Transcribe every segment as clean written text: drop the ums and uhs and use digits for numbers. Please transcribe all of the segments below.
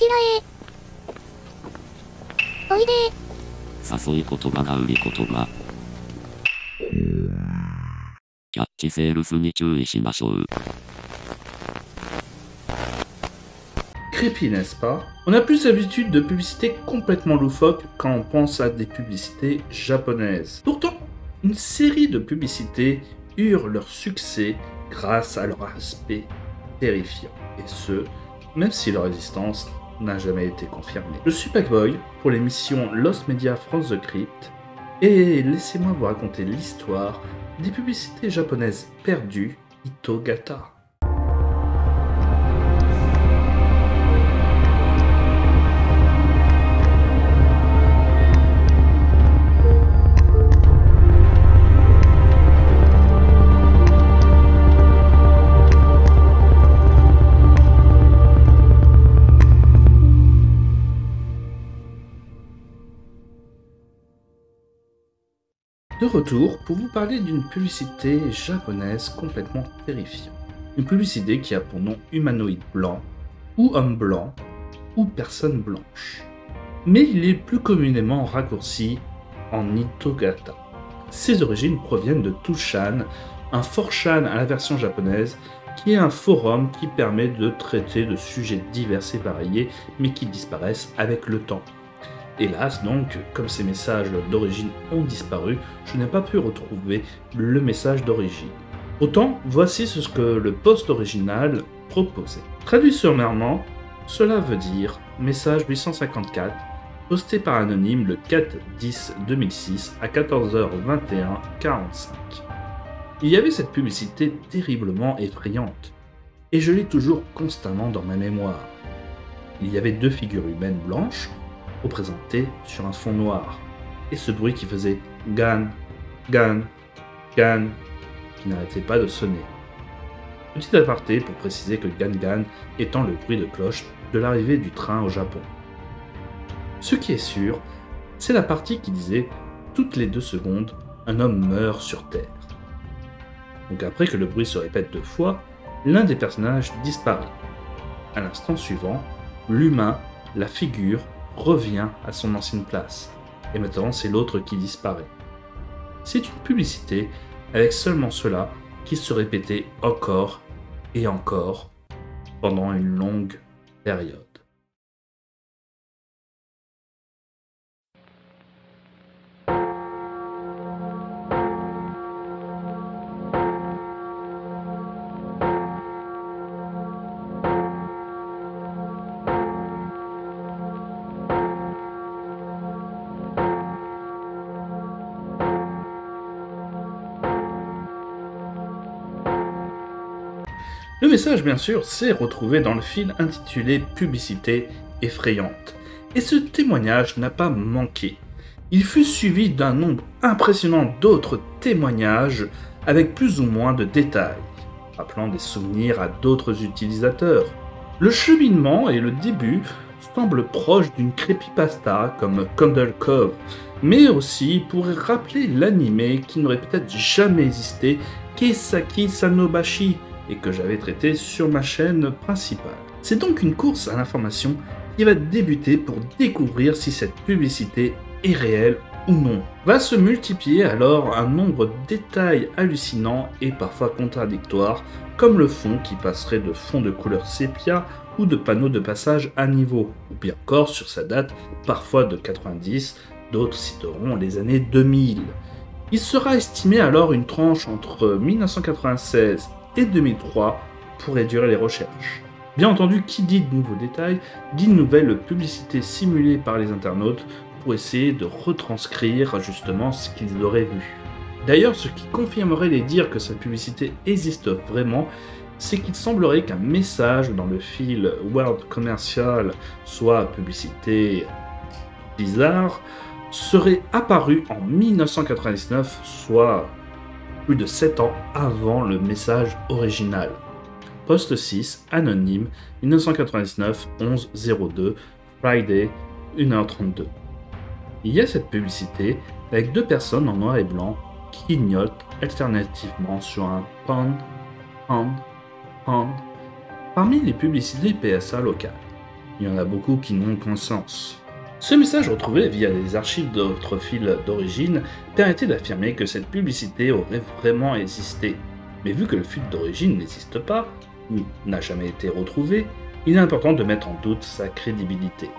ちらへ。おいで。誘い言葉が売り言葉。キャッチセールスに注意しましょう。Creepy, n'est-ce pas? On a plus l'habitude de publicités complètement loufoques quand on pense à des publicités japonaises. Pourtant, une série de publicités eurent leur succès grâce à leur aspect terrifiant. Et ce, même si leur existence n'a jamais été confirmée. Je suis Packboy pour l'émission Lost Media France The Crypt et laissez-moi vous raconter l'histoire des publicités japonaises perdues Hitogata. De retour pour vous parler d'une publicité japonaise complètement terrifiante. Une publicité qui a pour nom humanoïde blanc, ou homme blanc, ou personne blanche. Mais il est plus communément raccourci en Hitogata. Ses origines proviennent de Tushan, un 4chan à la version japonaise, qui est un forum qui permet de traiter de sujets divers et variés, mais qui disparaissent avec le temps. Hélas donc, comme ces messages d'origine ont disparu, je n'ai pas pu retrouver le message d'origine. Pourtant, voici ce que le post original proposait. Traduit sommairement, cela veut dire message 854, posté par anonyme le 4-10-2006 à 14h21-45. Il y avait cette publicité terriblement effrayante, et je l'ai toujours constamment dans ma mémoire. Il y avait deux figures humaines blanches, représenté sur un fond noir, et ce bruit qui faisait gan, gan, gan, qui n'arrêtait pas de sonner. Petit aparté pour préciser que gan gan étant le bruit de cloche de l'arrivée du train au Japon. Ce qui est sûr, c'est la partie qui disait « Toutes les 2 secondes, un homme meurt sur Terre ». Donc après que le bruit se répète 2 fois, l'un des personnages disparaît. À l'instant suivant, l'humain, la figure, revient à son ancienne place, et maintenant c'est l'autre qui disparaît. C'est une publicité avec seulement cela qui se répétait encore et encore pendant une longue période. Le message, bien sûr, s'est retrouvé dans le fil intitulé « Publicité effrayante ». Et ce témoignage n'a pas manqué. Il fut suivi d'un nombre impressionnant d'autres témoignages avec plus ou moins de détails, rappelant des souvenirs à d'autres utilisateurs. Le cheminement et le début semblent proches d'une creepypasta comme Candle Cove, mais aussi pourraient rappeler l'anime qui n'aurait peut-être jamais existé, Keisaki Sanobashi, et que j'avais traité sur ma chaîne principale. C'est donc une course à l'information qui va débuter pour découvrir si cette publicité est réelle ou non. Va se multiplier alors un nombre de détails hallucinants et parfois contradictoires, comme le fond qui passerait de fond de couleur sépia ou de panneaux de passage à niveau, ou bien encore sur sa date, parfois de 90, d'autres citeront les années 2000. Il sera estimé alors une tranche entre 1996 et 2003 pour réduire les recherches. Bien entendu, qui dit de nouveaux détails, dit de nouvelles publicités simulées par les internautes pour essayer de retranscrire justement ce qu'ils auraient vu. D'ailleurs, ce qui confirmerait les dires que cette publicité existe vraiment, c'est qu'il semblerait qu'un message dans le fil World Commercial, soit publicité bizarre, serait apparu en 1999, soit plus de 7 ans avant le message original. Post 6, anonyme, 1999, 11-02, Friday, 1h32. Il y a cette publicité avec 2 personnes en noir et blanc qui clignotent alternativement sur un pound. Parmi les publicités PSA locales. Il y en a beaucoup qui n'ont qu'un sens. Ce message retrouvé via les archives de votre fil d'origine permettait d'affirmer que cette publicité aurait vraiment existé. Mais vu que le fil d'origine n'existe pas, ou n'a jamais été retrouvé, il est important de mettre en doute sa crédibilité.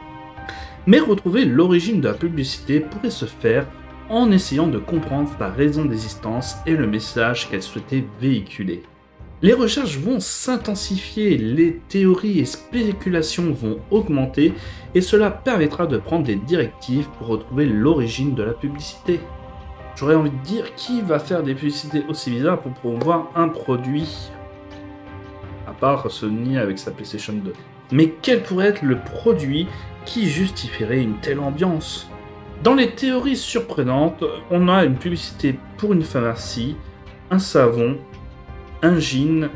Mais retrouver l'origine de la publicité pourrait se faire en essayant de comprendre sa raison d'existence et le message qu'elle souhaitait véhiculer. Les recherches vont s'intensifier, les théories et spéculations vont augmenter et cela permettra de prendre des directives pour retrouver l'origine de la publicité. J'aurais envie de dire, qui va faire des publicités aussi bizarres pour promouvoir un produit? À part Sony avec sa PlayStation 2. Mais quel pourrait être le produit qui justifierait une telle ambiance? Dans les théories surprenantes, on a une publicité pour une pharmacie, un savon, un jean,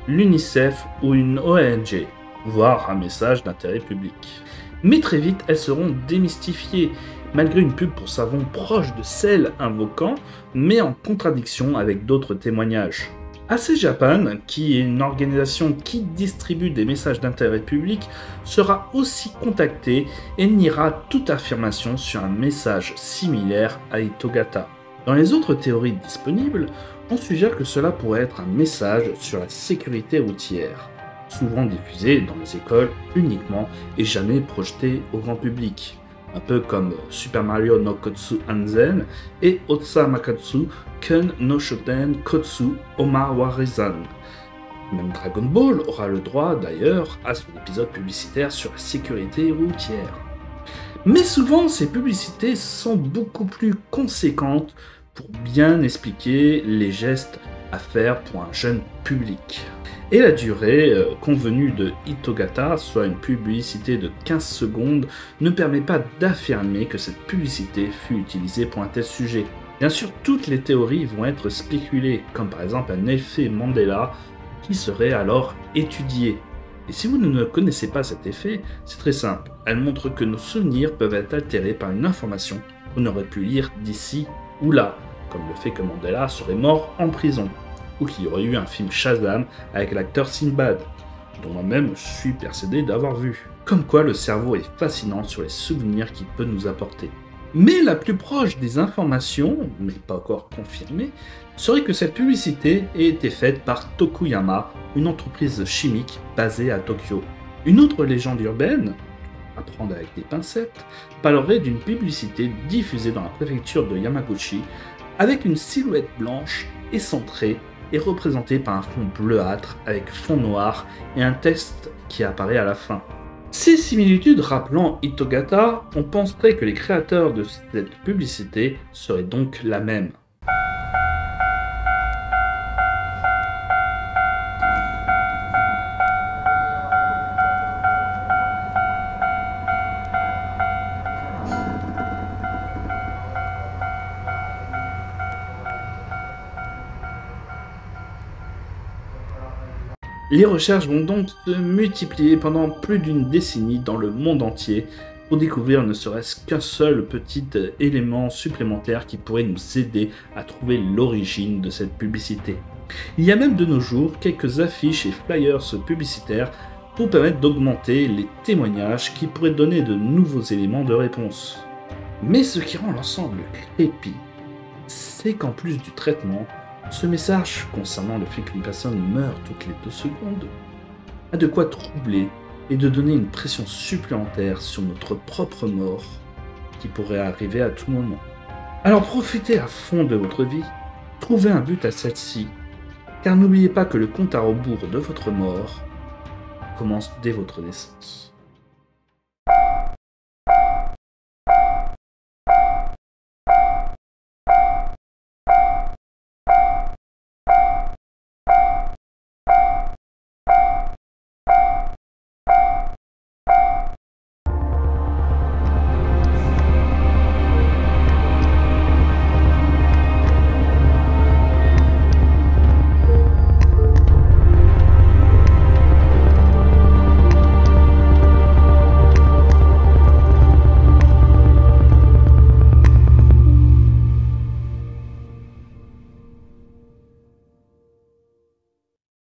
l'UNICEF ou une ONG, voire un message d'intérêt public. Mais très vite, elles seront démystifiées, malgré une pub pour savon proche de celle invoquant, mais en contradiction avec d'autres témoignages. AC Japan, qui est une organisation qui distribue des messages d'intérêt public, sera aussi contactée et niera toute affirmation sur un message similaire à Itogata. Dans les autres théories disponibles, on suggère que cela pourrait être un message sur la sécurité routière, souvent diffusé dans les écoles uniquement et jamais projeté au grand public, un peu comme Super Mario no Kotsu Anzen et Otsa Makatsu Ken no Shoten Kotsu Oma Warizan. Même Dragon Ball aura le droit d'ailleurs à son épisode publicitaire sur la sécurité routière. Mais souvent, ces publicités sont beaucoup plus conséquentes pour bien expliquer les gestes à faire pour un jeune public. Et la durée convenue de Itogata, soit une publicité de 15 secondes, ne permet pas d'affirmer que cette publicité fut utilisée pour un tel sujet. Bien sûr, toutes les théories vont être spéculées, comme par exemple un effet Mandela qui serait alors étudié. Et si vous ne connaissez pas cet effet, c'est très simple. Elle montre que nos souvenirs peuvent être altérés par une information qu'on aurait pu lire d'ici ou là, comme le fait que Mandela serait mort en prison, ou qu'il y aurait eu un film Shazam avec l'acteur Sinbad, dont moi-même je suis persuadé d'avoir vu. Comme quoi le cerveau est fascinant sur les souvenirs qu'il peut nous apporter. Mais la plus proche des informations, mais pas encore confirmée, serait que cette publicité ait été faite par Tokuyama, une entreprise chimique basée à Tokyo. Une autre légende urbaine, à prendre avec des pincettes, parlerait d'une publicité diffusée dans la préfecture de Yamaguchi avec une silhouette blanche écentrée et représentée par un fond bleuâtre avec fond noir et un texte qui apparaît à la fin. Ces similitudes rappelant Itogata, on penserait que les créateurs de cette publicité seraient donc la même. Les recherches vont donc se multiplier pendant plus d'une décennie dans le monde entier pour découvrir ne serait-ce qu'un seul petit élément supplémentaire qui pourrait nous aider à trouver l'origine de cette publicité. Il y a même de nos jours quelques affiches et flyers publicitaires pour permettre d'augmenter les témoignages qui pourraient donner de nouveaux éléments de réponse. Mais ce qui rend l'ensemble creepy, c'est qu'en plus du traitement, ce message concernant le fait qu'une personne meurt toutes les 2 secondes a de quoi troubler et de donner une pression supplémentaire sur notre propre mort qui pourrait arriver à tout moment. Alors profitez à fond de votre vie, trouvez un but à celle-ci, car n'oubliez pas que le compte à rebours de votre mort commence dès votre naissance.